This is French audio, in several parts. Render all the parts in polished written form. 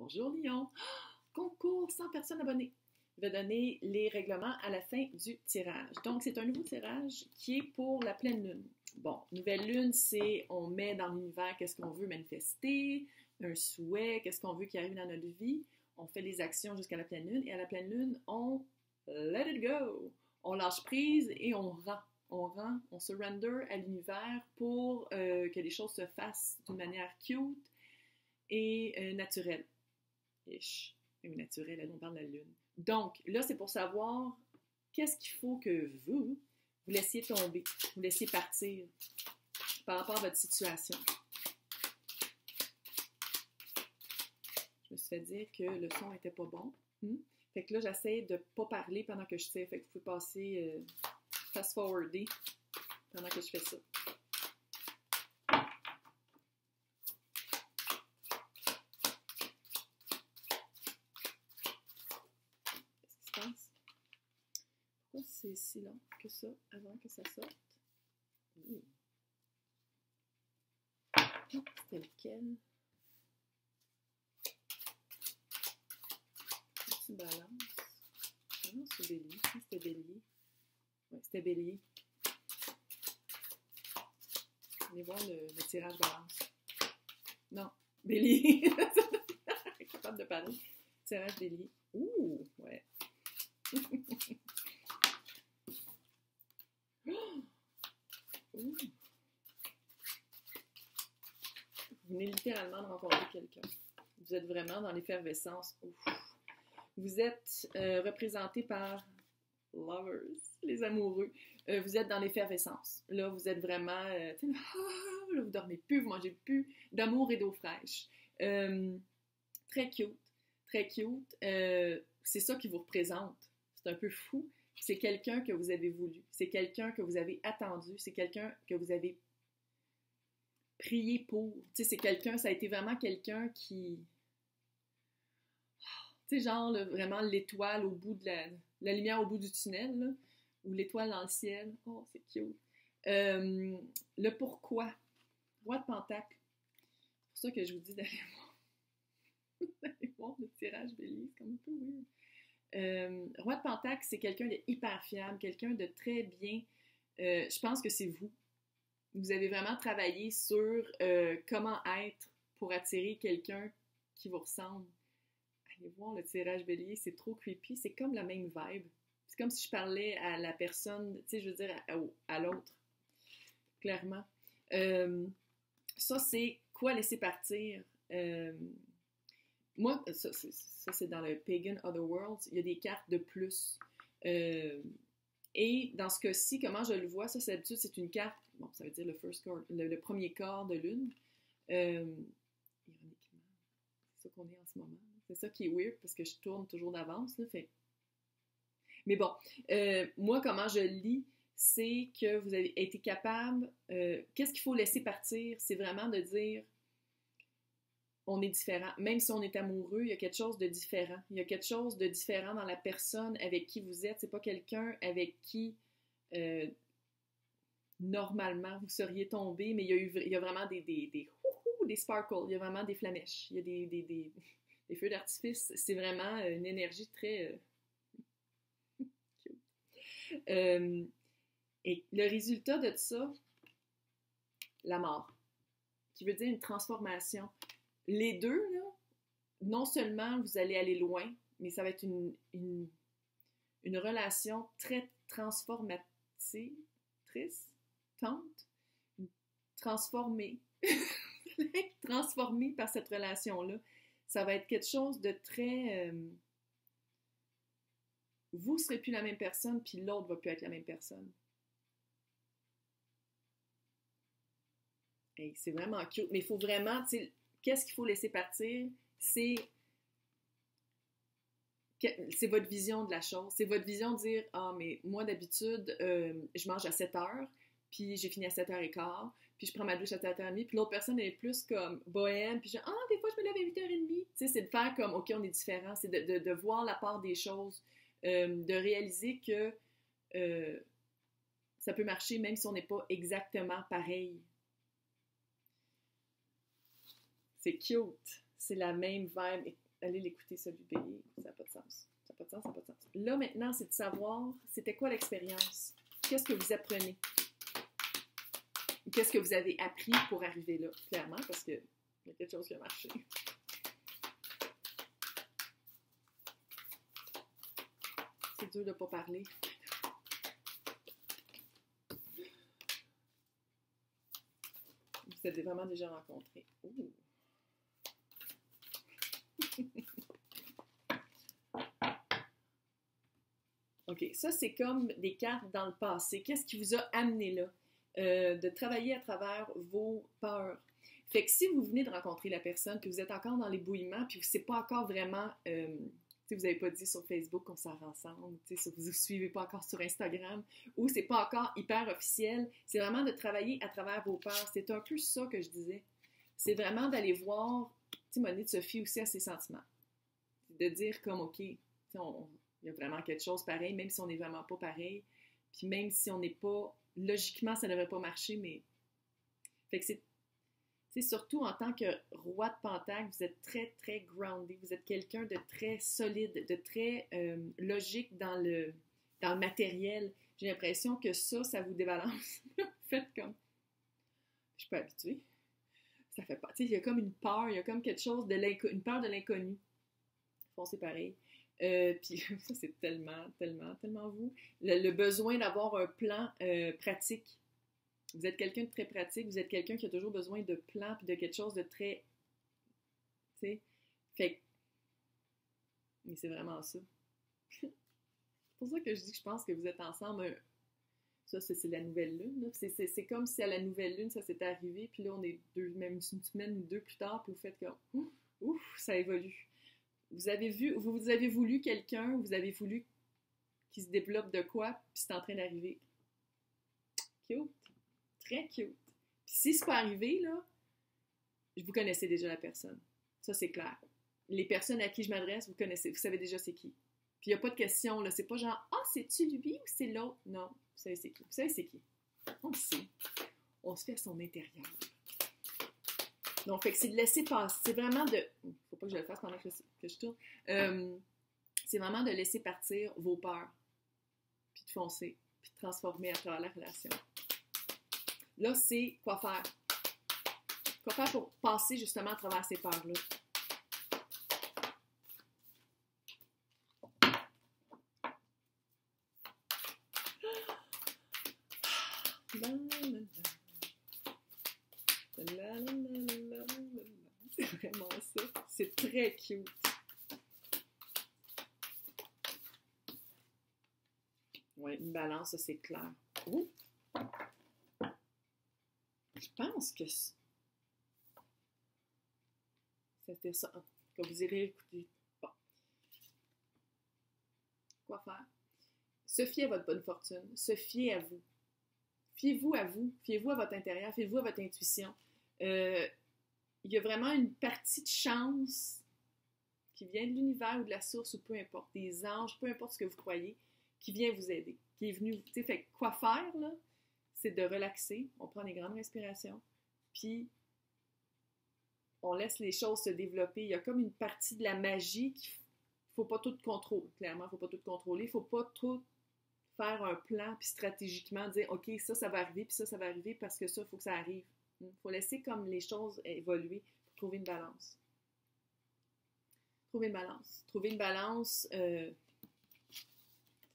Bonjour Lyon! Concours 100 personnes abonnées. Je vais donner les règlements à la fin du tirage. Donc, c'est un nouveau tirage qui est pour la pleine lune. Bon, nouvelle lune, c'est on met dans l'univers qu'est-ce qu'on veut manifester, un souhait, qu'est-ce qu'on veut qui arrive dans notre vie. On fait les actions jusqu'à la pleine lune et à la pleine lune, on let it go. On lâche prise et on rend. On surrender à l'univers pour que les choses se fassent d'une manière cute et naturelle. Ish. Oui, naturelle, on parle de la lune. Donc, là, c'est pour savoir qu'est-ce qu'il faut que vous laissiez tomber, vous laissiez partir par rapport à votre situation. Je me suis fait dire que le son n'était pas bon. Fait que là, j'essaie de ne pas parler pendant que je sais. Fait que vous pouvez passer fast-forwarder pendant que je fais ça. Qu'est-ce qui se passe? Pourquoi c'est si long que ça avant que ça sorte? C'était lequel? C'est balance. Ah non, c'est bélier. C'était bélier. Oui, c'était bélier. Allez voir le tirage balance. Non, bélier. Je suis capable de parler. Tirage bélier. Ouh, ouais. Ouh. Vous venez littéralement de rencontrer quelqu'un. Vous êtes vraiment dans l'effervescence. Ouf. Vous êtes représenté par lovers, les amoureux. Vous êtes dans l'effervescence. Là, vous êtes vraiment... là, vous dormez plus, vous mangez plus. D'amour et d'eau fraîche. Très cute. Très cute. C'est ça qui vous représente. C'est un peu fou. C'est quelqu'un que vous avez voulu. C'est quelqu'un que vous avez attendu. C'est quelqu'un que vous avez prié pour. Tu sais, c'est quelqu'un... Ça a été vraiment quelqu'un qui... Tu sais, genre, là, vraiment l'étoile au bout de la lumière au bout du tunnel, là, ou l'étoile dans le ciel. Oh, c'est cute. Le pourquoi. Roi de Pentacle. C'est pour ça que je vous dis d'aller voir le tirage bélier. C'est comme un peu weird. Roi de Pentacle, c'est quelqu'un de hyper fiable, quelqu'un de très bien. Je pense que c'est vous. Vous avez vraiment travaillé sur comment être pour attirer quelqu'un qui vous ressemble. Allez voir le tirage bélier, c'est trop creepy. C'est comme la même vibe. C'est comme si je parlais à la personne, tu sais, je veux dire, à l'autre. Clairement. Ça, c'est quoi laisser partir? Moi, ça, c'est dans le Pagan Otherworlds. Il y a des cartes de plus. Et dans ce cas-ci, comment je le vois, ça, d'habitude, c'est une carte, bon, ça veut dire le premier quart de lune. Ironiquement, c'est ça qu'on est en ce moment. C'est ça qui est weird, parce que je tourne toujours d'avance, là, fait... Mais bon, moi, comment je lis, c'est que vous avez été capable... qu'est-ce qu'il faut laisser partir? C'est vraiment de dire, on est différent. Même si on est amoureux, il y a quelque chose de différent. Il y a quelque chose de différent dans la personne avec qui vous êtes. C'est pas quelqu'un avec qui, normalement, vous seriez tombé, mais il y a vraiment des sparkles, il y a vraiment des flamèches, il y a des feux d'artifice. C'est vraiment une énergie très... et le résultat de ça, la mort, qui veut dire une transformation. Les deux, là, non seulement vous allez aller loin, mais ça va être une relation très transformatrice, transformée, transformée par cette relation-là. Ça va être quelque chose de très... vous ne serez plus la même personne, puis l'autre ne va plus être la même personne. Hey, c'est vraiment cute, mais il faut vraiment, tu sais, qu'est-ce qu'il faut laisser partir? C'est votre vision de la chose. C'est votre vision de dire, ah, mais moi, d'habitude, je mange à 7 heures, puis j'ai fini à 7h15, puis je prends ma douche à 7h30, puis l'autre personne, elle est plus comme bohème, puis genre, ah, des fois, je me lève à 8h30. Tu sais, c'est de faire comme, OK, on est différent. C'est de voir la part des choses, de réaliser que ça peut marcher même si on n'est pas exactement pareil. C'est cute. C'est la même vibe. allez l'écouter, celui de Bélier. Ça n'a pas de sens. Ça n'a pas de sens, ça n'a pas de sens. Là, maintenant, c'est de savoir, c'était quoi l'expérience? Qu'est-ce que vous apprenez? Qu'est-ce que vous avez appris pour arriver là? Clairement, parce qu'il y a quelque chose qui a marché. C'est dur de ne pas parler. Vous êtes vraiment déjà rencontrés. Ouh. OK, ça, c'est comme des cartes dans le passé. Qu'est-ce qui vous a amené là? De travailler à travers vos peurs. Fait que si vous venez de rencontrer la personne, puis vous êtes encore dans l'ébouillement, puis c'est pas encore vraiment... vous n'avez pas dit sur Facebook qu'on sort ensemble, vous ne suivez pas encore sur Instagram, ou c'est pas encore hyper officiel, c'est vraiment de travailler à travers vos peurs. C'est un peu ça que je disais. C'est vraiment d'aller voir, Monique se fie aussi à ses sentiments. De dire comme, OK, il y a vraiment quelque chose pareil, même si on n'est vraiment pas pareil, puis même si on n'est pas, logiquement, ça ne devrait pas marcher, mais... Fait que c'est surtout en tant que roi de Pentacle, vous êtes très, très groundé. Vous êtes quelqu'un de très solide, de très logique dans le matériel. J'ai l'impression que ça vous débalance. Faites comme... Je suis pas habituée. Ça fait pas... Tu sais, il y a comme une peur, il y a comme quelque chose une peur de l'inconnu. Foncez pareil. Puis ça, c'est tellement, tellement, tellement vous. Le besoin d'avoir un plan pratique. Vous êtes quelqu'un de très pratique, vous êtes quelqu'un qui a toujours besoin de plans puis de quelque chose de très... Tu sais, fait que... Mais c'est vraiment ça. C'est pour ça que je dis que je pense que vous êtes ensemble. Ça, c'est la nouvelle lune. C'est comme si à la nouvelle lune, ça s'était arrivé, puis là, on est même une semaine ou deux plus tard, puis vous faites comme... Ouf, ça évolue. Vous avez voulu quelqu'un, vous avez voulu qu'il se développe de quoi, puis c'est en train d'arriver. Cute. Très cute. Puis si c'est pas arrivé, là, vous connaissez déjà la personne. Ça, c'est clair. Les personnes à qui je m'adresse, vous connaissez, vous savez déjà c'est qui. Puis il n'y a pas de question, là. C'est pas genre, ah, c'est-tu lui ou c'est l'autre? Non, vous savez c'est qui. Vous savez c'est qui. On le sait. On se fait à son intérieur. Donc, fait que c'est de laisser passer. C'est vraiment de... Faut pas que je le fasse pendant que je tourne. C'est vraiment de laisser partir vos peurs. Puis de foncer. Puis de transformer à travers la relation. Là, c'est quoi faire. Quoi faire pour passer justement à travers ces peurs-là. C'est vraiment ça. C'est très cute. Oui, une balance, ça c'est clair. Ouh. Je pense que c'était ça. Quand vous irez écouter. Bon. Quoi faire? Se fier à votre bonne fortune. Se fier à vous. Fiez-vous à vous. Fiez-vous à votre intérieur. Fiez-vous à votre intuition. Il y a vraiment une partie de chance qui vient de l'univers ou de la source, ou peu importe, des anges, peu importe ce que vous croyez, qui vient vous aider, qui est venu, tu sais, fait quoi faire, là, c'est de relaxer, on prend des grandes respirations, puis on laisse les choses se développer. Il y a comme une partie de la magie qu'il ne faut pas tout contrôler, clairement, il ne faut pas tout contrôler, il ne faut pas tout faire un plan, puis stratégiquement dire, OK, ça va arriver, puis ça va arriver, parce que ça, il faut que ça arrive. Il faut laisser comme les choses évoluer pour trouver une balance. Trouver une balance. Trouver une balance, c'est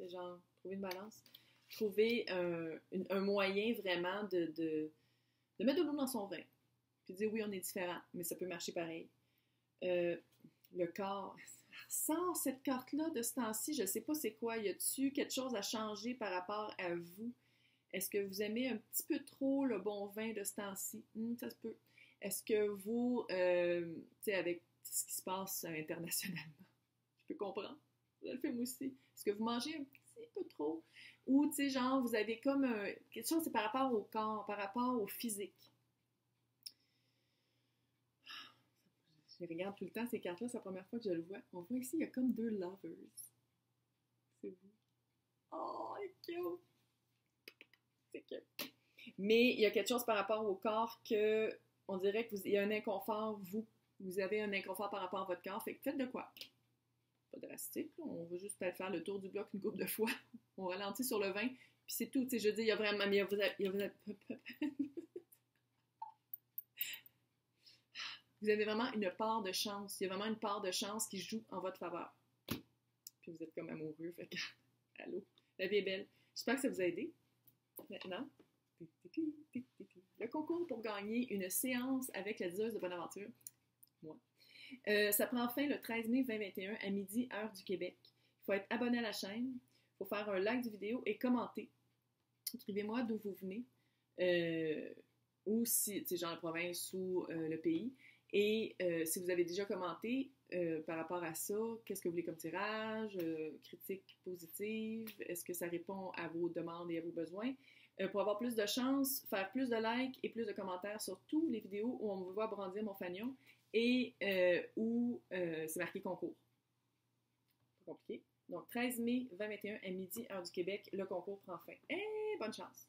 genre, trouver une balance. Trouver un moyen vraiment de mettre de l'eau dans son vin. Puis dire, oui, on est différents, mais ça peut marcher pareil. Le corps, sans cette carte-là de ce temps-ci, je ne sais pas c'est quoi. Y a-t-il quelque chose à changer par rapport à vous? Est-ce que vous aimez un petit peu trop le bon vin de ce temps-ci? Ça se peut. Est-ce que vous, tu sais, avec ce qui se passe internationalement, je peux comprendre, je le fais moi aussi. Est-ce que vous mangez un petit peu trop? Ou, tu sais, genre, vous avez comme quelque chose, c'est par rapport au corps, par rapport au physique. Je regarde tout le temps ces cartes-là, c'est la première fois que je le vois. On voit ici, il y a comme deux lovers. C'est vous. Oh, cute! Mais il y a quelque chose par rapport au corps que on dirait qu'il y a un inconfort, vous, Vous avez un inconfort par rapport à votre corps, fait que faites de quoi? Pas drastique, là. On va juste peut-être faire le tour du bloc une couple de fois. On ralentit sur le 20, puis c'est tout. Tu sais, je dis, il y a vraiment... Vous avez vraiment une part de chance. Il y a vraiment une part de chance qui joue en votre faveur. Puis vous êtes comme amoureux, fait que... Allô? La vie est belle. J'espère que ça vous a aidé. Maintenant, le concours pour gagner une séance avec la diseuse de Bonaventure. Moi. Ça prend fin le 13 mai 2021 à midi, heure du Québec. Il faut être abonné à la chaîne. Il faut faire un like du vidéo et commenter. Écrivez-moi d'où vous venez. Ou si, tu sais, genre la province ou le pays. Et si vous avez déjà commenté par rapport à ça, qu'est-ce que vous voulez comme tirage, critique positive, est-ce que ça répond à vos demandes et à vos besoins? Pour avoir plus de chance, faire plus de likes et plus de commentaires sur toutes les vidéos où on me voit brandir mon fanion et où c'est marqué concours. Pas compliqué. Donc, 13 mai 2021 à midi, heure du Québec, le concours prend fin. Et bonne chance!